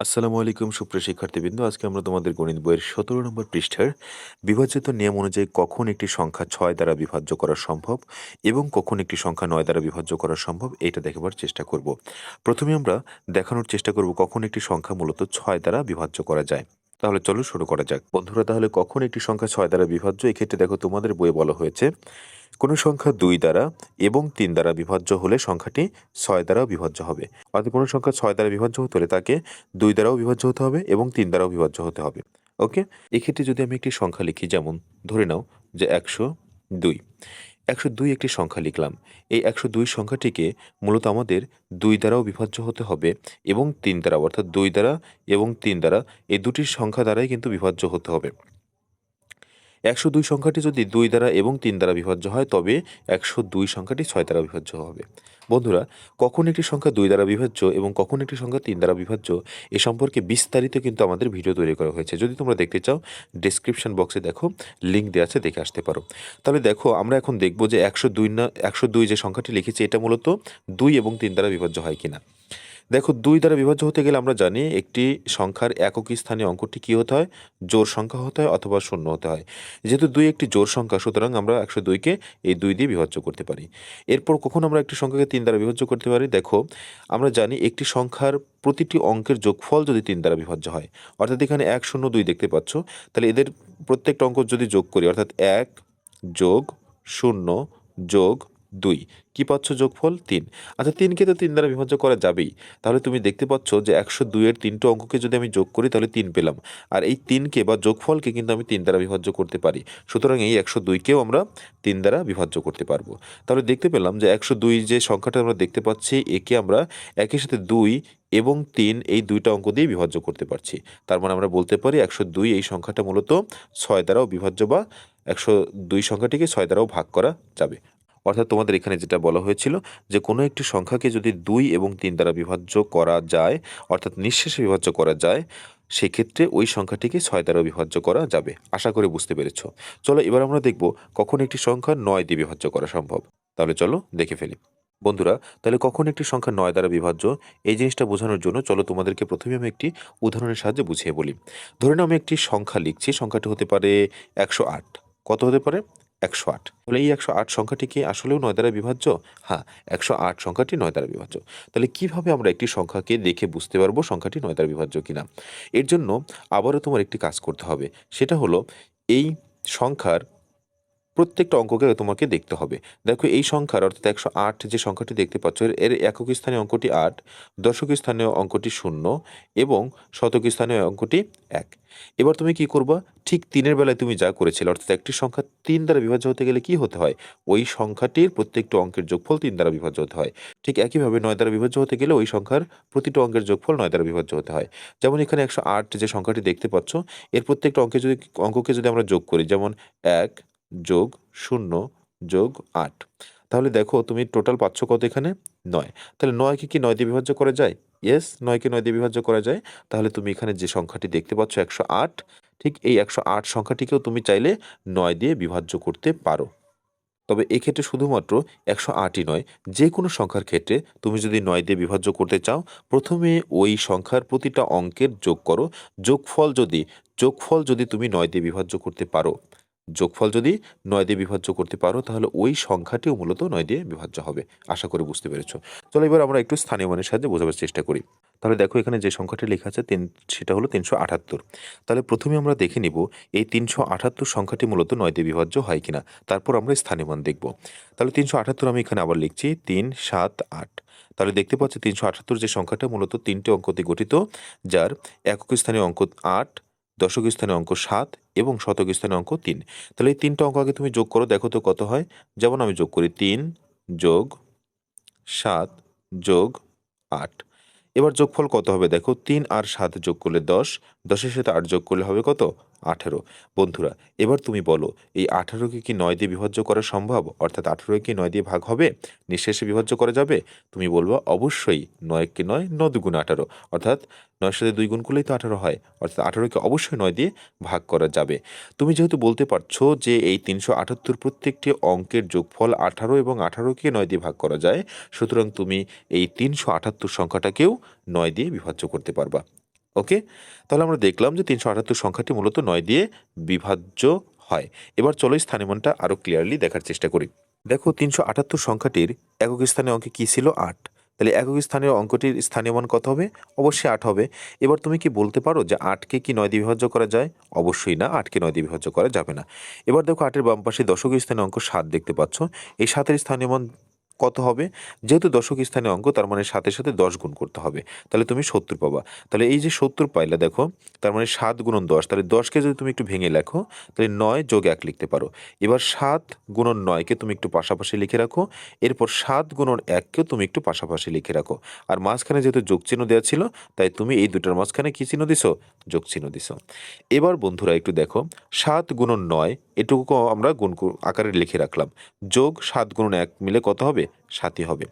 আসসালামু আলাইকুম সুপ্রিয় শিক্ষার্থীবৃন্দ। আজকে আমরা তোমাদের গণিত বইয়ের ১৭ নম্বর পৃষ্ঠার বিভাজ্যত নিয়ম অনুযায়ী কখন একটি সংখ্যা ৬ দ্বারা বিভাজ্য করা সম্ভব এবং কখন একটি সংখ্যা ৯ দ্বারা বিভাজ্য করা সম্ভব এইটা দেখাবার চেষ্টা করব। প্রথমে আমরা দেখানোর চেষ্টা করব কখন একটি সংখ্যা মূলত ৬ দ্বারা বিভাজ্য করা যায়। তাহলে চলো শুরু করা যাক। বন্ধুরা, তাহলে কখন একটি সংখ্যা ৬ দ্বারা বিভাজ্য? এক্ষেত্রে দেখো তোমাদের বইয়ে বলা হয়েছে কোনো সংখ্যা ২ দ্বারা এবং ৩ দ্বারা বিভাজ্য হলে সংখ্যাটি ৬ দ্বারাও বিভাজ্য হবে। অর্থাৎ কোনো সংখ্যা ৬ দ্বারা বিভাজ্য হতে হলে তাকে ২ দ্বারাও বিভাজ্য হতে হবে এবং ৩ দ্বারাও বিভাজ্য হতে হবে। ওকে? এক্ষেত্রে যদি আমি একটি সংখ্যা লিখি, যেমন ধরে নাও যে ১০২। ১০২ একটি সংখ্যা লিখলাম। এই ১০২ সংখ্যাটিকে মূলত আমাদের ২ দ্বারাও বিভাজ্য হতে হবে এবং ৩ দ্বারাও, অর্থাৎ ২ দ্বারা এবং ৩ দ্বারা, এই দুটি সংখ্যা দ্বারাই কিন্তু বিভাজ্য হতে হবে। ১০২ সংখ্যাটি যদি ২ দ্বারা এবং ৩ দ্বারা বিভাজ্য হয় তবে ১০২ সংখ্যাটি ৬ দ্বারা বিভাজ্য হবে। বন্ধুরা, কখন একটি সংখ্যা ২ দ্বারা বিভাজ্য এবং কখন একটি সংখ্যা ৩ দ্বারা বিভাজ্য এ সম্পর্কে বিস্তারিত কিন্তু আমাদের ভিডিও তৈরি করা হয়েছে। যদি তোমরা দেখতে চাও ডেসক্রিপশন বক্সে দেখো, লিঙ্ক দেওয়া আছে, দেখে আসতে পারো। তাহলে দেখো আমরা এখন দেখব যে ১০২ যে সংখ্যাটি লিখেছি এটা মূলত ২ এবং ৩ দ্বারা বিভাজ্য হয় কিনা। দেখো, ২ দ্বারা বিভাজ্য হতে গেলে আমরা জানি একটি সংখ্যার এককই স্থানীয় অঙ্কটি কী হতে হয়? জোড় সংখ্যা হতে হয় অথবা শূন্য হতে হয়। যেহেতু ২ একটি জোড় সংখ্যা, সুতরাং আমরা ১০২কে এই ২ দিয়ে বিভাজ্য করতে পারি। এরপর কখন আমরা একটি সংখ্যাকে ৩ দ্বারা বিভাজ্য করতে পারি? দেখো, আমরা জানি একটি সংখ্যার প্রতিটি অঙ্কের যোগফল যদি ৩ দ্বারা বিভাজ্য হয়, অর্থাৎ এখানে ১, ০, ২ দেখতে পাচ্ছ, তাহলে এদের প্রত্যেকটা অঙ্ক যদি যোগ করি, অর্থাৎ ১ যোগ ০ যোগ ২, কি পাচ্ছ? যোগফল ৩। আচ্ছা, ৩কে তো ৩ দ্বারা বিভাজ্য করা যাবেই। তাহলে তুমি দেখতে পাচ্ছ যে ১০২ এর ৩টো অঙ্ককে যদি আমি যোগ করি তাহলে ৩ পেলাম। আর এই ৩কে বা যোগফলকে কিন্তু আমি ৩ দ্বারা বিভাজ্য করতে পারি। সুতরাং এই ১০২কেও আমরা ৩ দ্বারা বিভাজ্য করতে পারবো। তাহলে দেখতে পেলাম যে ১০২ যে সংখ্যাটা আমরা দেখতে পাচ্ছি, একে আমরা একই সাথে ২ এবং ৩ এই ২টা অঙ্ক দিয়ে বিভাজ্য করতে পারছি। তার মানে আমরা বলতে পারি ১০২ এই সংখ্যাটা মূলত ৬ দ্বারাও বিভাজ্য, বা ১০২ সংখ্যাটিকে ৬ দ্বারাও ভাগ করা যাবে। অর্থাৎ তোমাদের এখানে যেটা বলা হয়েছিল যে কোনো একটি সংখ্যাকে যদি ২ এবং ৩ দ্বারা বিভাজ্য করা যায়, অর্থাৎ নিঃশেষে বিভাজ্য করা যায়, সেক্ষেত্রে ওই সংখ্যাটিকে ৬ দ্বারা বিভাজ্য করা যাবে। আশা করি বুঝতে পেরেছ। চলো এবার আমরা দেখব কখন একটি সংখ্যা ৯ দিয়ে বিভাজ্য করা সম্ভব। তাহলে চলো দেখে ফেলি। বন্ধুরা, তাহলে কখন একটি সংখ্যা ৯ দ্বারা বিভাজ্য, এই জিনিসটা বোঝানোর জন্য চলো তোমাদেরকে প্রথমে আমি একটি উদাহরণের সাহায্যে বুঝিয়ে বলি। ধরে নাও আমি একটি সংখ্যা লিখছি, সংখ্যাটি হতে পারে ১০৮। কত হতে পারে? ১০৮। তাহলে এই ১০৮ সংখ্যাটি কি আসলেও ৯ দ্বারা বিভাজ্য? হ্যাঁ, ১০৮ সংখ্যাটি ৯ দ্বারা বিভাজ্য। তাহলে কিভাবে আমরা একটি সংখ্যাকে দেখে বুঝতে পারবো সংখ্যাটি ৯ দ্বারা বিভাজ্য কিনা? এর জন্য আবারও তোমার একটি কাজ করতে হবে। সেটা হলো এই সংখ্যার প্রত্যেকটা অঙ্ককে তোমাকে দেখতে হবে। দেখো, এই সংখ্যার অর্থাৎ ১০৮ যে সংখ্যাটি দেখতে পাচ্ছ, এর একক স্থানীয় অঙ্কটি ৮, দশক স্থানীয় অঙ্কটি ০ এবং শতক স্থানীয় অঙ্কটি ১। এবার তুমি কি করবা? ঠিক ৩-এর বেলায় তুমি যা করেছিলে, অর্থাৎ একটি সংখ্যা ৩ দ্বারা বিভাজ্য হতে গেলে কি হতে হয়? ওই সংখ্যাটির প্রত্যেকটা অঙ্কের যোগফল ৩ দ্বারা বিভাজ্য হতে হয়। ঠিক একইভাবে ৯ দ্বারা বিভাজ্য হতে গেলে ওই সংখ্যার প্রতিটা অঙ্কের যোগফল ৯ দ্বারা বিভাজ্য হতে হয়। যেমন এখানে ১০৮ যে সংখ্যাটি দেখতে পাচ্ছ, এর প্রত্যেকটা অঙ্ককে যদি আমরা যোগ করি, যেমন ১ যোগ ০ যোগ ৮, তাহলে দেখো তুমি টোটাল পাচ্ছ কত এখানে? ৯। তাহলে ৯কে কি ৯ দিয়ে বিভাজ্য করা যায়? ইয়েস, ৯কে ৯ দিয়ে বিভাজ্য করা যায়। তাহলে তুমি এখানে যে সংখ্যাটি দেখতে পাচ্ছ ১০৮, ঠিক এই ১০৮ সংখ্যাটিকেও তুমি চাইলে ৯ দিয়ে বিভাজ্য করতে পারো। তবে এক্ষেত্রে শুধুমাত্র ১০৮ই নয়, যে কোনো সংখ্যার ক্ষেত্রে তুমি যদি ৯ দিয়ে বিভাজ্য করতে চাও, প্রথমে ওই সংখ্যার প্রতিটা অঙ্কের যোগ করো। যোগফল যদি তুমি ৯ দিয়ে বিভাজ্য করতে পারো, যোগফল যদি ৯ দিয়ে বিভাজ্য করতে পারো, তাহলে ওই সংখ্যাটিও মূলত ৯ দিয়ে বিভাজ্য হবে। আশা করি বুঝতে পেরেছ। চলো এবার আমরা একটু স্থানীয় মানের সাহায্যে বোঝাবার চেষ্টা করি। তাহলে দেখো, এখানে যে সংখ্যাটি লেখা আছে সেটা হলো ৩৭৮। তাহলে প্রথমে আমরা দেখে নিব এই ৩৭৮ সংখ্যাটি মূলত ৯ দিয়ে বিভাজ্য হয় কিনা। তারপর আমরা স্থানীয় মান দেখব। তাহলে ৩৭৮ আমি এখানে আবার লিখছি ৩৭৮। তাহলে দেখতে পাচ্ছি ৩৭৮ যে সংখ্যাটা মূলত ৩টে অঙ্ক দিয়ে গঠিত, যার একক স্থানীয় অঙ্ক ৮, দশক স্থানীয় অঙ্ক ৭ এবং শতক স্থানীয় অঙ্ক ৩। তাহলে এই ৩টা অঙ্ক আগে তুমি যোগ করো, দেখো তো কত হয়। যেমন আমি যোগ করি ৩ যোগ ৭ যোগ ৮। এবার যোগফল কত হবে? দেখো, ৩ আর ৭ যোগ করলে ১০, ১০-এর সাথে ৮ যোগ করলে হবে কত? ১৮। বন্ধুরা, এবার তুমি বলো এই ১৮কে কি ৯ দিয়ে বিভাজ্য করা সম্ভব? অর্থাৎ ১৮ কি ৯ দিয়ে ভাগ হবে? নিঃশেষে বিভাজ্য করা যাবে? তুমি বলবা অবশ্যই। ৯কে ৯, ৯ দুগুণ ১৮, অর্থাৎ ৯-এর সাথে ২ গুণ করলেই তো ১৮ হয়। অর্থাৎ ১৮কে অবশ্যই ৯ দিয়ে ভাগ করা যাবে। তুমি যেহেতু বলতে পারছো যে এই ৩৭৮ প্রত্যেকটি অঙ্কের যোগফল ১৮ এবং ১৮কে ৯ দিয়ে ভাগ করা যায়, সুতরাং তুমি এই ৩৭৮ সংখ্যাটাকেও ৯ দিয়ে বিভাজ্য করতে পারবা। ওকে, তাহলে আমরা দেখলাম যে ৩৭৮ সংখ্যাটি মূলত ৯ দিয়ে বিভাজ্য হয়। এবার চলো স্থানীয়মানটা আরও ক্লিয়ারলি দেখার চেষ্টা করি। দেখো ৩৭৮ সংখ্যাটির একক স্থানীয় অঙ্কে কী ছিল? ৮। তাহলে একক স্থানীয় অঙ্কটির স্থানীয় মান কত হবে? অবশ্যই ৮ হবে। এবার তুমি কি বলতে পারো যে ৮কে কি ৯ দিয়ে বিভাজ্য করা যায়? অবশ্যই না, ৮কে ৯ দিয়ে বিভাজ্য করা যাবে না। এবার দেখো ৮ এর বাম পাশে দশক স্থানীয় অঙ্ক ৭ দেখতে পাচ্ছ। এই ৭ এর স্থানীয় মান কত হবে? যেহেতু দশক স্থানীয় অঙ্ক তার মানে ৭ এর সাথে ১০ গুণ করতে হবে। তাহলে তুমি ৭০ পাবা। তাহলে এই যে ৭০ পাইলা দেখো, তার মানে ৭ গুণন ১০, তাহলে ১০কে যদি তুমি একটু ভেঙে লেখো তাহলে ৯ যোগ ১ লিখতে পারো। এবার ৭ গুণন ৯কে তুমি একটু পাশাপাশি লিখে রাখো। এরপর ৭ গুণন ১কেও তুমি একটু পাশাপাশি লিখে রাখো। আর মাঝখানে যেহেতু যোগ চিহ্ন দেওয়া ছিল, তাই তুমি এই দুটার মাঝখানে কি চিহ্ন দিছো? যোগ চিহ্ন দিছো। এবার বন্ধুরা একটু দেখো, ৭ গুণন ৯ এটুকু আমরা গুণ আকারে লিখে রাখলাম। যোগ ৭ গুণন ১ মিলে কত হবে? ৭ই হবে।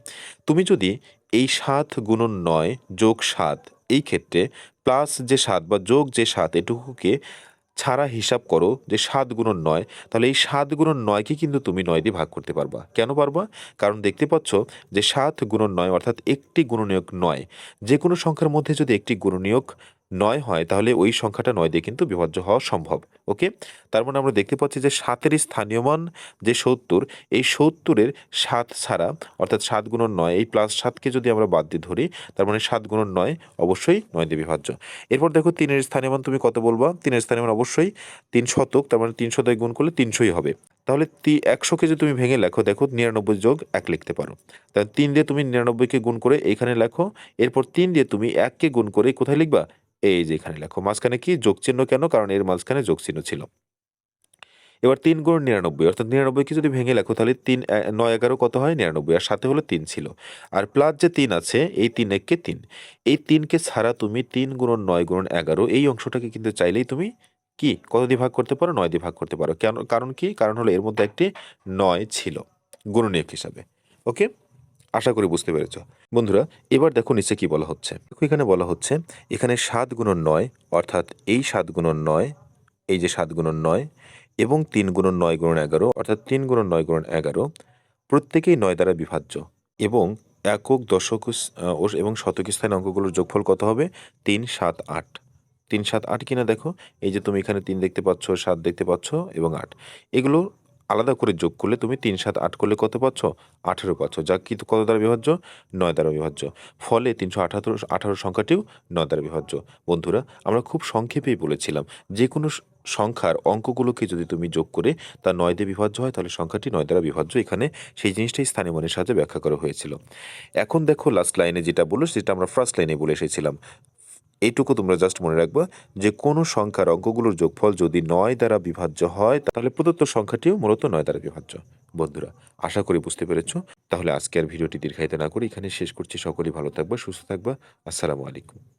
তুমি যদি এই ৭ গুণন ৯ যোগ ৭ এই ক্ষেত্রে প্লাস যে ৭ বা যোগ যে ৭ এটুকুকে ছাড়া হিসাব করো যে ৭ গুণন ৯, তাহলে এই ৭ গুণন ৯কে কিন্তু তুমি ৯ দিয়ে ভাগ করতে পারবা। কেন পারবা? কারণ দেখতে পাচ্ছ যে ৭ গুণন ৯ অর্থাৎ একটি গুণনীয়ক ৯। যে কোনো সংখ্যার মধ্যে যদি একটি গুণনীয়ক ৯ হয় তাহলে ওই সংখ্যাটা ৯ দিয়ে কিন্তু বিভাজ্য হওয়া সম্ভব। ওকে, তার মানে আমরা দেখতে পাচ্ছি যে ৭ এর স্থানীয় মান যে ৭০, এই ৭০-এর ৭ ছাড়া অর্থাৎ ৭ গুণন ৯ এই প্লাস ৭কে যদি আমরা বাদ দিয়ে ধরি, তার মানে ৭ গুণন ৯ অবশ্যই ৯ দিয়ে বিভাজ্য। এরপর দেখো ৩-এর স্থানীয় মান তুমি কত বলবা? ৩-এর স্থানীয় মান অবশ্যই ৩ শতক, তার মানে ৩ শতক গুণ করলে ৩০০ই হবে। তাহলে ১০০কে যদি তুমি ভেঙে লেখো, দেখো ৯৯ যোগ ১ লিখতে পারো। তাহলে ৩ দিয়ে তুমি ৯৯কে গুণ করে এইখানে লেখো। এরপর ৩ দিয়ে তুমি ১কে গুণ করে কোথায় লিখবা? এই যে এখানে লেখো। মাঝখানে কি যোগ চিহ্ন কেন? কারণ এর মাঝখানে যোগ চিহ্ন ছিল। এবার ৩ গুণ ৯৯ অর্থাৎ ৯৯কে যদি ভেঙে লেখো তাহলে ৩ ৯ 11 কত হয়? ৯৯ আর সাথে হলো ৩ ছিল। আর প্লাস যে ৩ আছে এই ৩ একে ৩। এই ৩কে ছাড়া তুমি ৩ গুণন ৯ গুণন ১১ এই অংশটাকে কিন্তু চাইলেই তুমি কি কত দিয়ে ভাগ করতে পারো? ৯ দিয়ে ভাগ করতে পারো। কেন? কারণ কি? কারণ হলো এর মধ্যে একটি ৯ ছিল গুণনীয়ক হিসাবে। ওকে? আশা করি বুঝতে পেরেছ। বন্ধুরা এবার দেখো নিচে কি বলা হচ্ছে। দেখো এখানে বলা হচ্ছে এখানে ৭ গুণন ৯ অর্থাৎ এই ৭ গুণন ৯, এই যে ৭ গুণন ৯ এবং ৩ গুণন ৯ গুণন ১১ অর্থাৎ ৩ গুণন ৯ গুণন ১১ প্রত্যেকেই ৯ দ্বারা বিভাজ্য এবং একক, দশক এবং শতক স্থানীয় অঙ্কগুলোর যোগফল কত হবে? ৩, ৭, ৮। ৩, ৭, ৮ কিনা দেখো, এই যে তুমি এখানে ৩ দেখতে পাচ্ছ, ৭ দেখতে পাচ্ছ এবং ৮। এগুলো আলাদা করে যোগ করলে তুমি ৩, ৭, ৮ করলে কত পাচ্ছ? ১৮ পাচ্ছ, যা কিন্তু কত দ্বারা বিভাজ্য? ৯ দ্বারা বিভাজ্য। ফলে ৩১৮ সংখ্যাটিও ৯ দ্বারা বিভাজ্য। বন্ধুরা আমরা খুব সংক্ষেপেই বলেছিলাম যে কোনো সংখ্যার অঙ্কগুলোকে যদি তুমি যোগ করে তা ৯ দিয়ে বিভাজ্য হয় তাহলে সংখ্যাটি 9 দ্বারা বিভাজ্য। এখানে সেই জিনিসটাই স্থানীয় মানের সাহায্যে ব্যাখ্যা করা হয়েছিল। এখন দেখো লাস্ট লাইনে যেটা বলল সেটা আমরা ফার্স্ট লাইনে বলে এসেছিলাম। এইটুকু তোমরা জাস্ট মনে রাখবা যে কোনো সংখ্যার অঙ্কগুলোর যোগফল যদি ৯ দ্বারা বিভাজ্য হয় তাহলে প্রদত্ত সংখ্যাটিও মূলত ৯ দ্বারা বিভাজ্য। বন্ধুরা আশা করি বুঝতে পেরেছ। তাহলে আজকে আর ভিডিওটি দীর্ঘায়িত না করে এখানে শেষ করছি। সকলেই ভালো থাকবা, সুস্থ থাকবা। আসসালামু আলাইকুম।